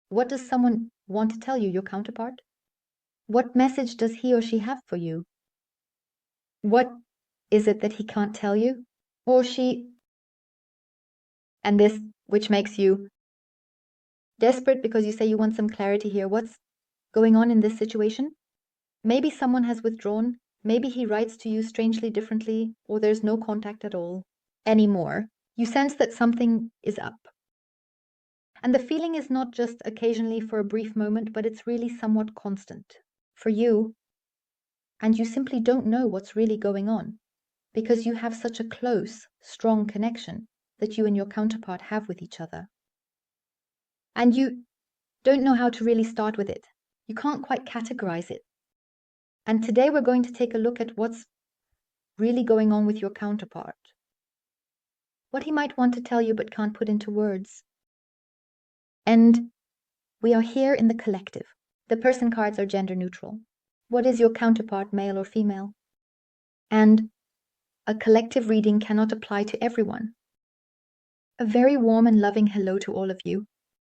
What does someone want to tell you, your counterpart? What message does he or she have for you? What is it that he can't tell you? Or she? And this, which makes you desperate because you say you want some clarity here. What's going on in this situation? Maybe someone has withdrawn. Maybe he writes to you strangely differently, or there's no contact at all anymore. You sense that something is up. And the feeling is not just occasionally for a brief moment, but it's really somewhat constant for you. And you simply don't know what's really going on because you have such a close, strong connection that you and your counterpart have with each other. And you don't know how to really start with it. You can't quite categorize it. And today we're going to take a look at what's really going on with your counterpart. What he might want to tell you but can't put into words. And we are here in the collective. The person cards are gender neutral. What is your counterpart, male or female? And a collective reading cannot apply to everyone. A very warm and loving hello to all of you.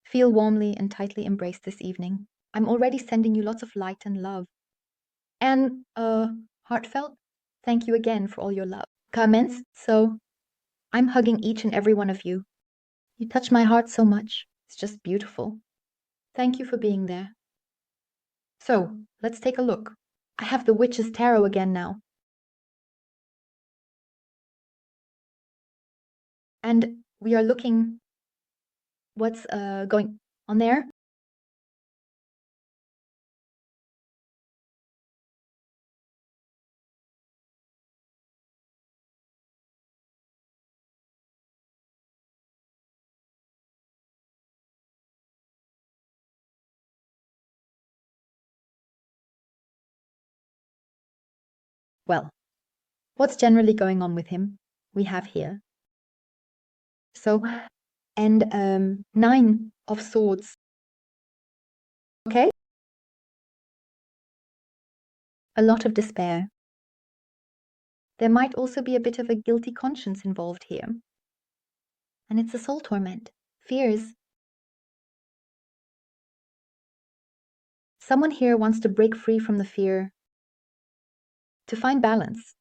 Feel warmly and tightly embraced this evening. I'm already sending you lots of light and love. And heartfelt thank you again for all your love. Comments? So I'm hugging each and every one of you. You touch my heart so much. It's just beautiful. Thank you for being there. So let's take a look. I have the Witch's Tarot again now. And we are looking what's going on there. Well, what's generally going on with him? We have here. So, and 9 of Swords. Okay? A lot of despair. There might also be a bit of a guilty conscience involved here. And it's a soul torment. Fears. Someone here wants to break free from the fear. To find balance.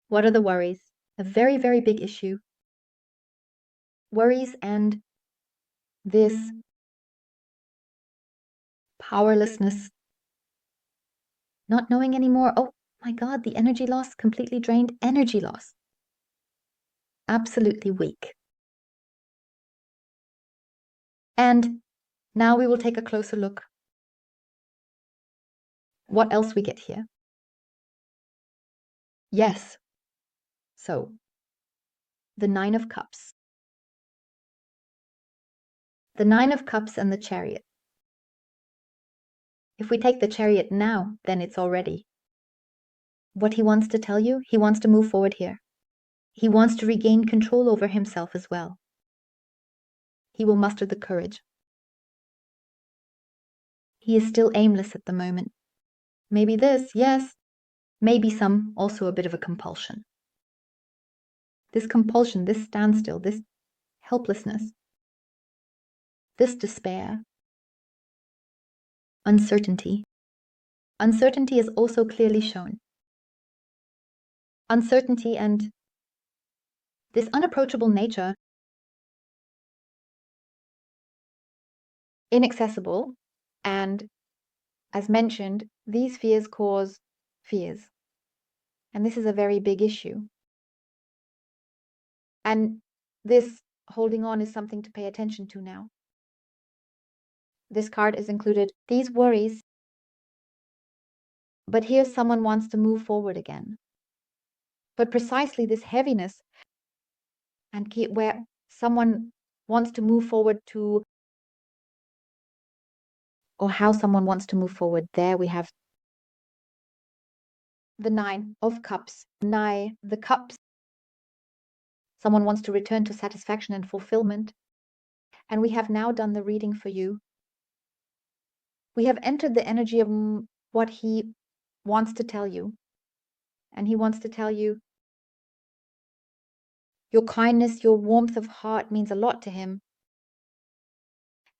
What are the worries? A very, very big issue. Worries and this powerlessness. Not knowing anymore. Oh my God, the energy loss, completely drained energy loss. Absolutely weak. And now we will take a closer look. What else we get here? Yes. So, the 9 of Cups. The 9 of Cups and the Chariot. If we take the Chariot now, then it's already. What he wants to tell you, he wants to move forward here. He wants to regain control over himself as well. He will muster the courage. He is still aimless at the moment. Maybe this, yes. Maybe some, also a bit of a compulsion. This compulsion, this standstill, this helplessness, this despair, uncertainty. Uncertainty is also clearly shown. Uncertainty and this unapproachable nature, inaccessible, and as mentioned, these fears cause fears. And this is a very big issue. And this holding on is something to pay attention to now. This card is included. These worries, but here someone wants to move forward again. But precisely this heaviness and where someone wants to move forward to, or how someone wants to move forward, there we have the 9 of Cups. The Cups. Someone wants to return to satisfaction and fulfillment. And we have now done the reading for you. We have entered the energy of what he wants to tell you. And he wants to tell you your kindness, your warmth of heart means a lot to him.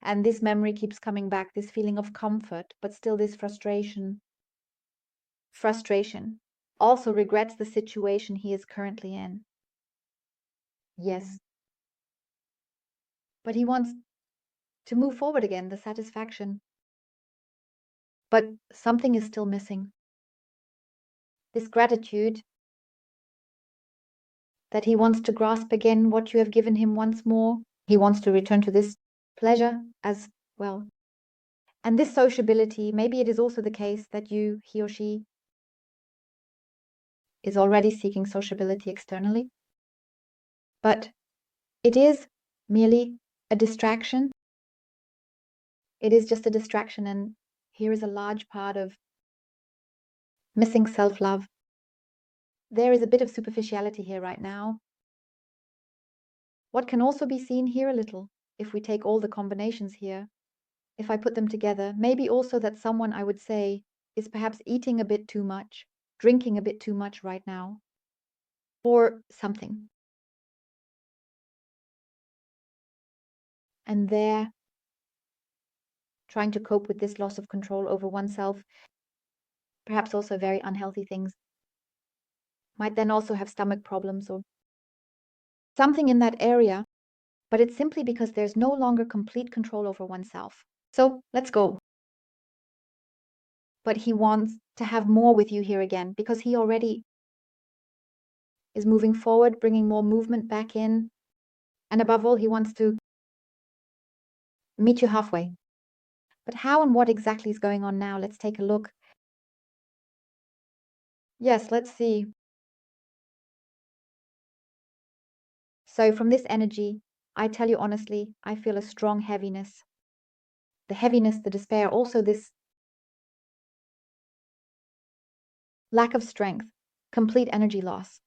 And this memory keeps coming back, this feeling of comfort, but still this frustration. Also regrets the situation he is currently in. Yes. But he wants to move forward again, the satisfaction. But something is still missing. This gratitude that he wants to grasp again what you have given him once more. He wants to return to this pleasure as well. And this sociability, maybe it is also the case that he or she, is already seeking sociability externally. But it is merely a distraction. It is just a distraction, and here is a large part of missing self-love. There is a bit of superficiality here right now. What can also be seen here a little, if we take all the combinations here, if I put them together, maybe also that someone, I would say, is perhaps eating a bit too much, drinking a bit too much right now, or something. And they're trying to cope with this loss of control over oneself, perhaps also very unhealthy things, might then also have stomach problems or something in that area, but it's simply because there's no longer complete control over oneself. So let's go. But he wants to have more with you here again, because he already is moving forward, bringing more movement back in. And above all, he wants to meet you halfway. But how and what exactly is going on now? Let's take a look. Yes, let's see. So from this energy, I tell you honestly, I feel a strong heaviness. The heaviness, the despair, also this lack of strength, complete energy loss.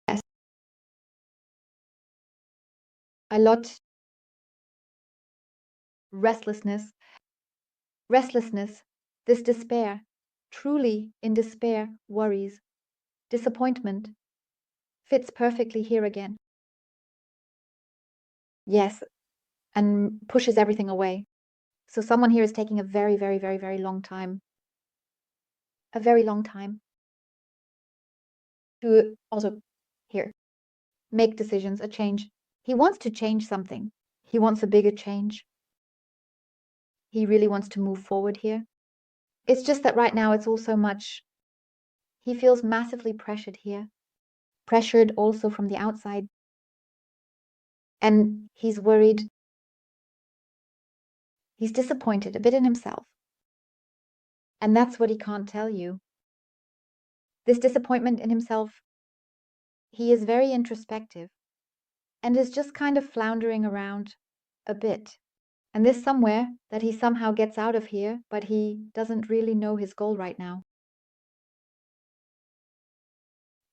Yes. A lot restlessness, this despair, truly in despair, worries, disappointment, fits perfectly here again. Yes, and pushes everything away. So someone here is taking a very, very, very, very long time. A very long time to also here make decisions, a change. He wants to change something. He wants a bigger change. He really wants to move forward here. It's just that right now it's all so much. He feels massively pressured here. Pressured also from the outside. And he's worried. He's disappointed a bit in himself. And that's what he can't tell you. This disappointment in himself, he is very introspective and is just kind of floundering around a bit. And there's somewhere that he somehow gets out of here, but he doesn't really know his goal right now.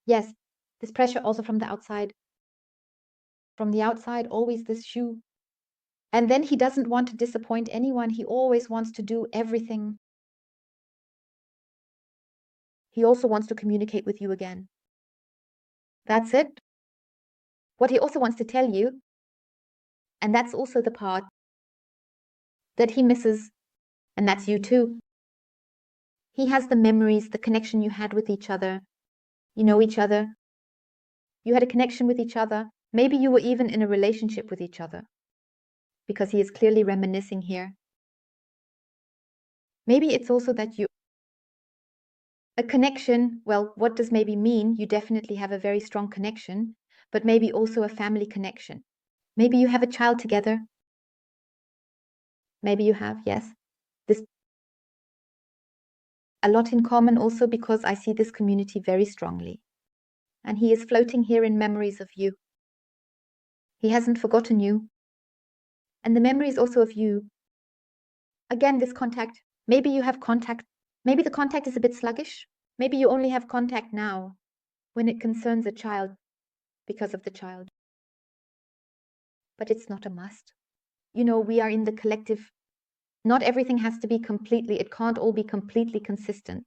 Yes, this pressure also from the outside. From the outside, always this shoe. And then he doesn't want to disappoint anyone. He always wants to do everything. He also wants to communicate with you again. That's it. What he also wants to tell you, and that's also the part that he misses, and that's you too. He has the memories, the connection you had with each other. You know each other. You had a connection with each other. Maybe you were even in a relationship with each other, because he is clearly reminiscing here. Maybe it's also that a connection, well, what does maybe mean? You definitely have a very strong connection, but maybe also a family connection. Maybe you have a child together. Maybe you have, yes. This a lot in common also, because I see this community very strongly. And he is floating here in memories of you. He hasn't forgotten you. And the memories also of you. Again, this contact, maybe you have contact, maybe the contact is a bit sluggish. Maybe you only have contact now, when it concerns a child because of the child. But it's not a must. You know, we are in the collective. Not everything has to be completely, it can't all be completely consistent.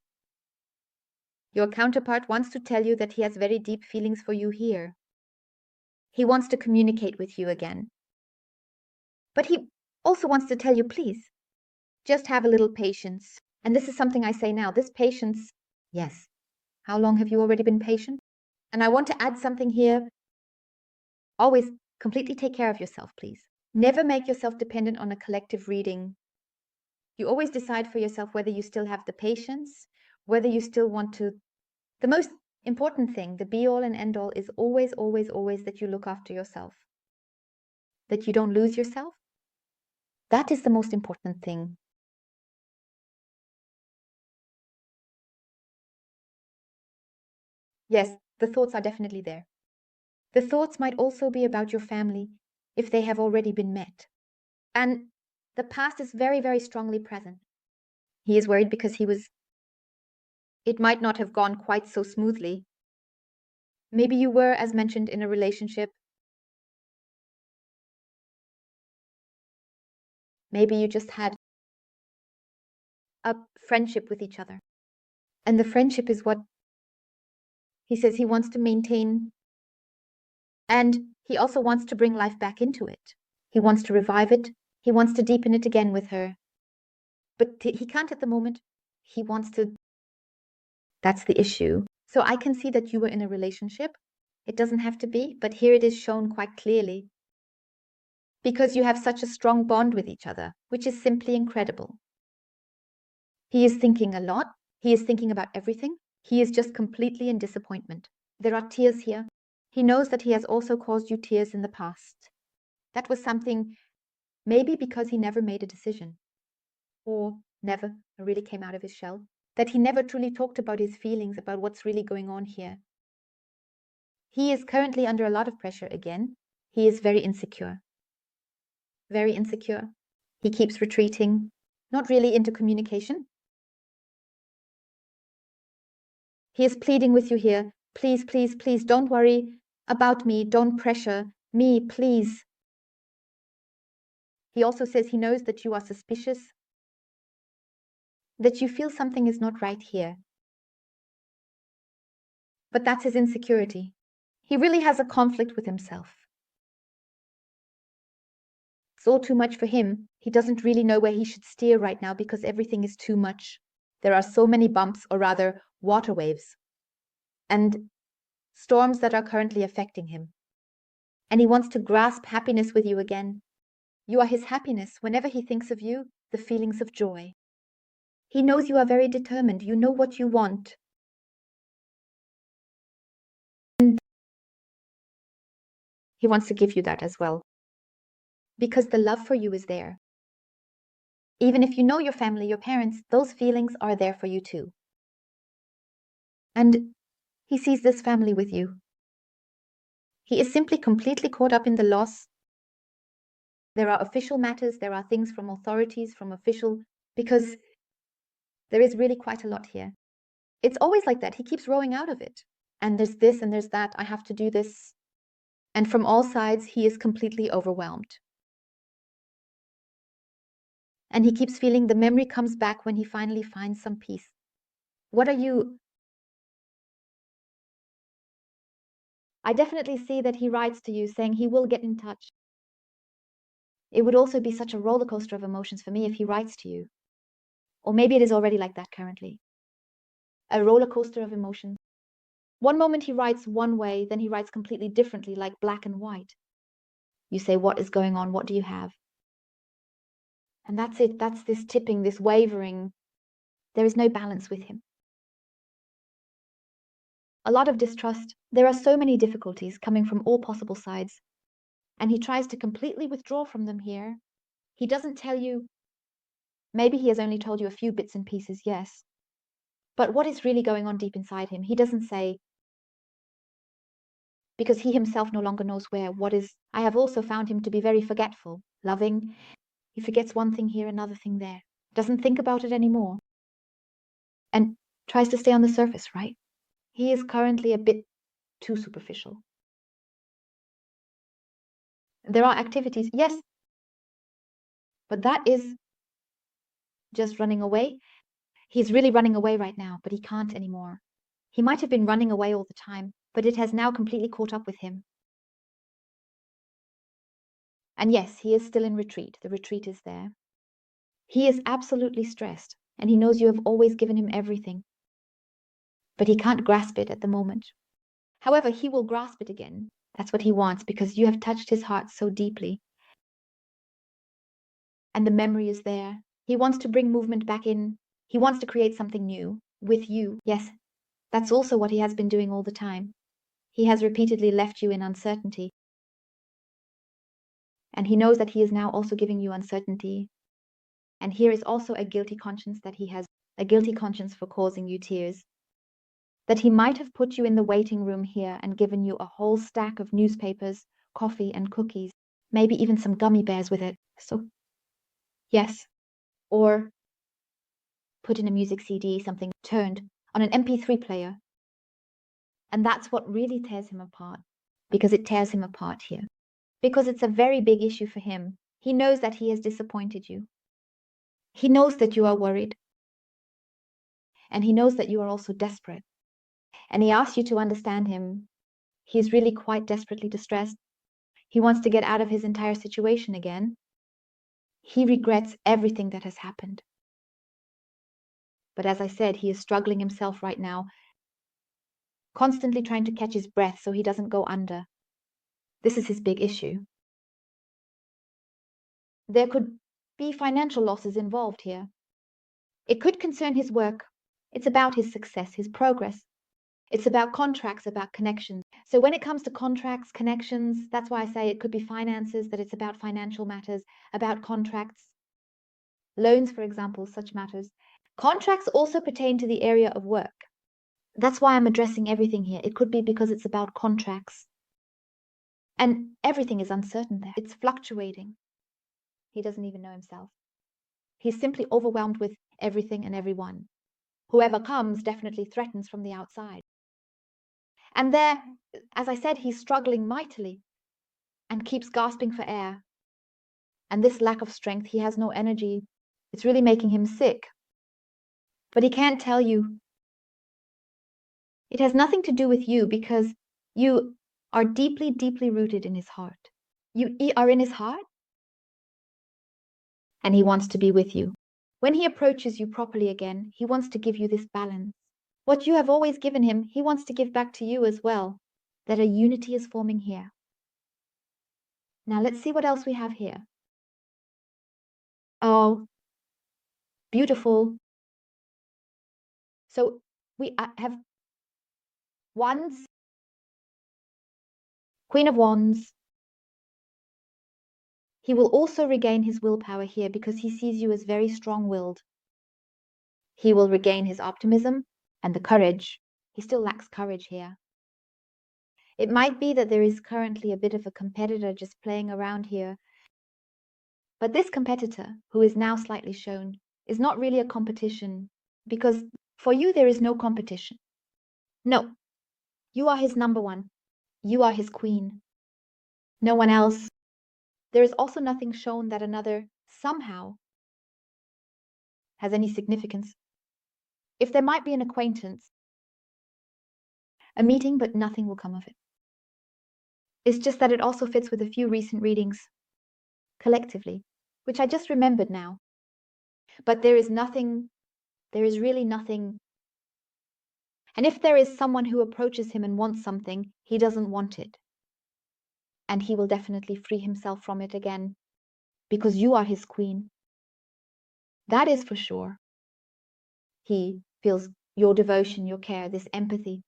Your counterpart wants to tell you that he has very deep feelings for you here. He wants to communicate with you again. But he also wants to tell you, please, just have a little patience. And this is something I say now, this patience, yes. How long have you already been patient? And I want to add something here. Always completely take care of yourself, please. Never make yourself dependent on a collective reading. You always decide for yourself whether you still have the patience, whether you still want to. The most important thing, the be all and end all, is always, always, always that you look after yourself. That you don't lose yourself. That is the most important thing. Yes, the thoughts are definitely there. The thoughts might also be about your family if they have already been met. And the past is very, very strongly present. He is worried because it might not have gone quite so smoothly. Maybe you were, as mentioned, in a relationship. Maybe you just had a friendship with each other. And the friendship is what he says he wants to maintain. And he also wants to bring life back into it. He wants to revive it. He wants to deepen it again with her. But he can't at the moment. He wants to. That's the issue. So I can see that you were in a relationship. It doesn't have to be, but here it is shown quite clearly. Because you have such a strong bond with each other, which is simply incredible. He is thinking a lot. He is thinking about everything. He is just completely in disappointment. There are tears here. He knows that he has also caused you tears in the past. That was something, maybe because he never made a decision, or never really came out of his shell, that he never truly talked about his feelings, about what's really going on here. He is currently under a lot of pressure again. He is very insecure. Very insecure. He keeps retreating, not really into communication. He is pleading with you here. Please, please, please, don't worry about me. Don't pressure me, please. He also says he knows that you are suspicious, that you feel something is not right here. But that's his insecurity. He really has a conflict with himself. It's all too much for him. He doesn't really know where he should steer right now because everything is too much. There are so many bumps, or rather water waves, and storms that are currently affecting him. And he wants to grasp happiness with you again. You are his happiness. Whenever he thinks of you, the feelings of joy. He knows you are very determined. You know what you want. And he wants to give you that as well. Because the love for you is there. Even if you know your family, your parents, those feelings are there for you too. And he sees this family with you. He is simply completely caught up in the loss. There are official matters, there are things from authorities, from official, because there is really quite a lot here. It's always like that. He keeps rolling out of it. And there's this and there's that. I have to do this. And from all sides, he is completely overwhelmed. And he keeps feeling the memory comes back when he finally finds some peace. What are you? I definitely see that he writes to you saying he will get in touch. It would also be such a roller coaster of emotions for me if he writes to you. Or maybe it is already like that currently. A roller coaster of emotions. One moment he writes one way, then he writes completely differently, like black and white. You say, what is going on? What do you have? And that's it. That's this tipping, this wavering. There is no balance with him. A lot of distrust. There are so many difficulties coming from all possible sides. And he tries to completely withdraw from them here. He doesn't tell you. Maybe he has only told you a few bits and pieces, yes. But what is really going on deep inside him? He doesn't say, because he himself no longer knows where. What is? I have also found him to be very forgetful, loving. He forgets one thing here, another thing there. Doesn't think about it anymore. And tries to stay on the surface, right? He is currently a bit too superficial. There are activities, yes, but that is just running away. He's really running away right now, but he can't anymore. He might have been running away all the time, but it has now completely caught up with him. And yes, he is still in retreat. The retreat is there. He is absolutely stressed, and he knows you have always given him everything. But he can't grasp it at the moment. However, he will grasp it again. That's what he wants, because you have touched his heart so deeply. And the memory is there. He wants to bring movement back in. He wants to create something new with you. Yes, that's also what he has been doing all the time. He has repeatedly left you in uncertainty. And he knows that he is now also giving you uncertainty. And here is also a guilty conscience that he has, a guilty conscience for causing you tears. That he might have put you in the waiting room here and given you a whole stack of newspapers, coffee, and cookies, maybe even some gummy bears with it. So, yes. Or put in a music CD, something turned on an MP3 player. And that's what really tears him apart, because it tears him apart here. Because it's a very big issue for him. He knows that he has disappointed you. He knows that you are worried. And he knows that you are also desperate. And he asks you to understand him. He is really quite desperately distressed. He wants to get out of his entire situation again. He regrets everything that has happened. But as I said, he is struggling himself right now, constantly trying to catch his breath so he doesn't go under. This is his big issue. There could be financial losses involved here. It could concern his work. It's about his success, his progress. It's about contracts, about connections. So when it comes to contracts, connections, that's why I say it could be finances, that it's about financial matters, about contracts. Loans, for example, such matters. Contracts also pertain to the area of work. That's why I'm addressing everything here. It could be because it's about contracts. And everything is uncertain there. It's fluctuating. He doesn't even know himself. He's simply overwhelmed with everything and everyone. Whoever comes definitely threatens from the outside. And there, as I said, he's struggling mightily and keeps gasping for air. And this lack of strength, he has no energy. It's really making him sick. But he can't tell you. It has nothing to do with you, because you are deeply, deeply rooted in his heart. You are in his heart, and he wants to be with you. When he approaches you properly again, he wants to give you this balance. What you have always given him, he wants to give back to you as well. That a unity is forming here. Now let's see what else we have here. Oh, beautiful. So we have Wands, Queen of Wands. He will also regain his willpower here because he sees you as very strong-willed. He will regain his optimism and the courage. He still lacks courage here. It might be that there is currently a bit of a competitor just playing around here. But this competitor, who is now slightly shown, is not really a competition, because for you there is no competition. No, you are his number one. You are his queen. No one else. There is also nothing shown that another somehow has any significance. If there might be an acquaintance, a meeting, but nothing will come of it. It's just that it also fits with a few recent readings collectively, which I just remembered now. But there is really nothing. And if there is someone who approaches him and wants something, he doesn't want it. And he will definitely free himself from it again, because you are his queen. That is for sure. He feels your devotion, your care, this empathy.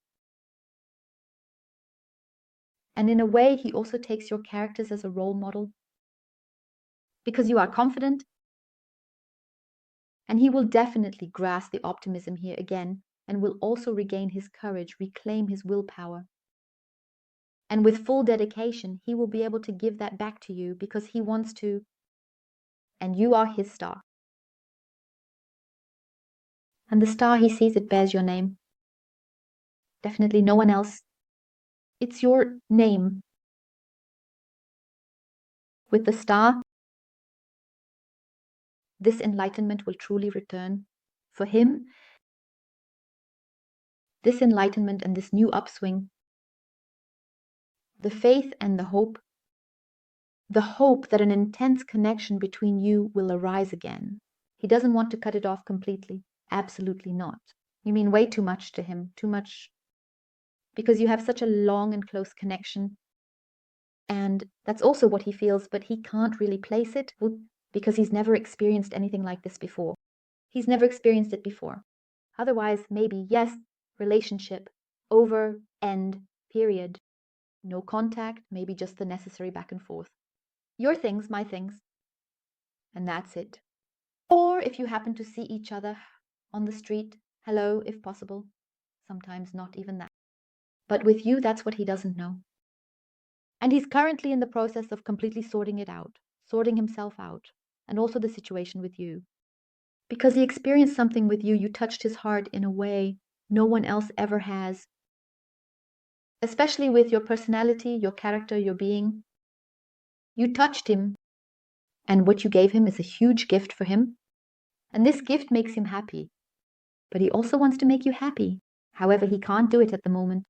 And in a way, he also takes your characters as a role model, because you are confident. And he will definitely grasp the optimism here again, and will also regain his courage, reclaim his willpower. And with full dedication, he will be able to give that back to you, because he wants to. And you are his star. And the star he sees, it bears your name. Definitely no one else It's your name. With the star, this enlightenment will truly return. For him, this enlightenment and this new upswing, the faith and the hope that an intense connection between you will arise again. He doesn't want to cut it off completely. Absolutely not. You mean way too much to him, too much, because you have such a long and close connection. And that's also what he feels, but he can't really place it because he's never experienced anything like this before. He's never experienced it before. Otherwise, maybe, yes, relationship, over, end, period. No contact, maybe just the necessary back and forth. Your things, my things. And that's it. Or if you happen to see each other on the street, hello, if possible. Sometimes not even that. But with you, that's what he doesn't know. And he's currently in the process of completely sorting it out, sorting himself out, and also the situation with you. Because he experienced something with you, you touched his heart in a way no one else ever has. Especially with your personality, your character, your being. You touched him, and what you gave him is a huge gift for him. And this gift makes him happy. But he also wants to make you happy. However, he can't do it at the moment.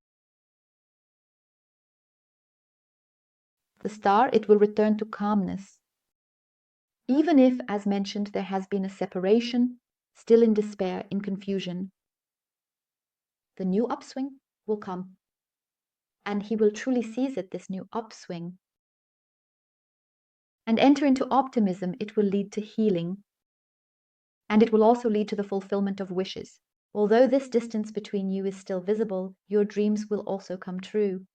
The star, it will return to calmness. Even if, as mentioned, there has been a separation, still in despair, in confusion, the new upswing will come. And he will truly seize it, this new upswing, and enter into optimism. It will lead to healing. And it will also lead to the fulfillment of wishes. Although this distance between you is still visible, your dreams will also come true.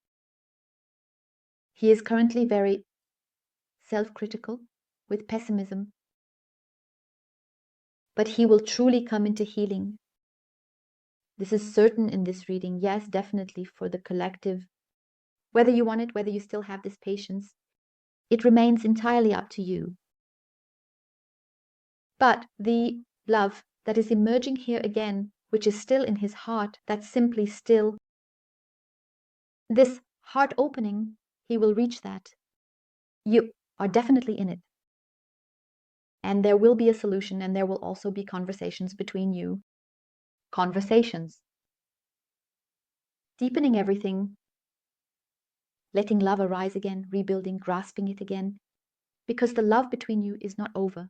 He is currently very self-critical, with pessimism. But he will truly come into healing. This is certain in this reading. Yes, definitely for the collective. Whether you want it, whether you still have this patience, it remains entirely up to you. But the love that is emerging here again, which is still in his heart, that's simply still. This heart opening, he will reach that. You are definitely in it. And there will be a solution, and there will also be conversations between you. Conversations. Deepening everything. Letting love arise again, rebuilding, grasping it again. Because the love between you is not over.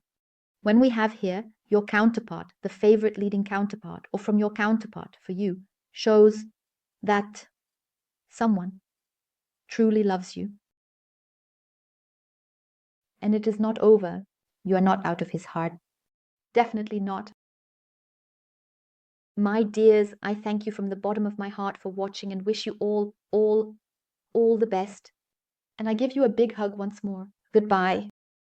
When we have here your counterpart, the favorite leading counterpart, or from your counterpart for you, shows that someone truly loves you. And it is not over. You are not out of his heart. Definitely not. My dears, I thank you from the bottom of my heart for watching and wish you all the best. And I give you a big hug once more. Goodbye.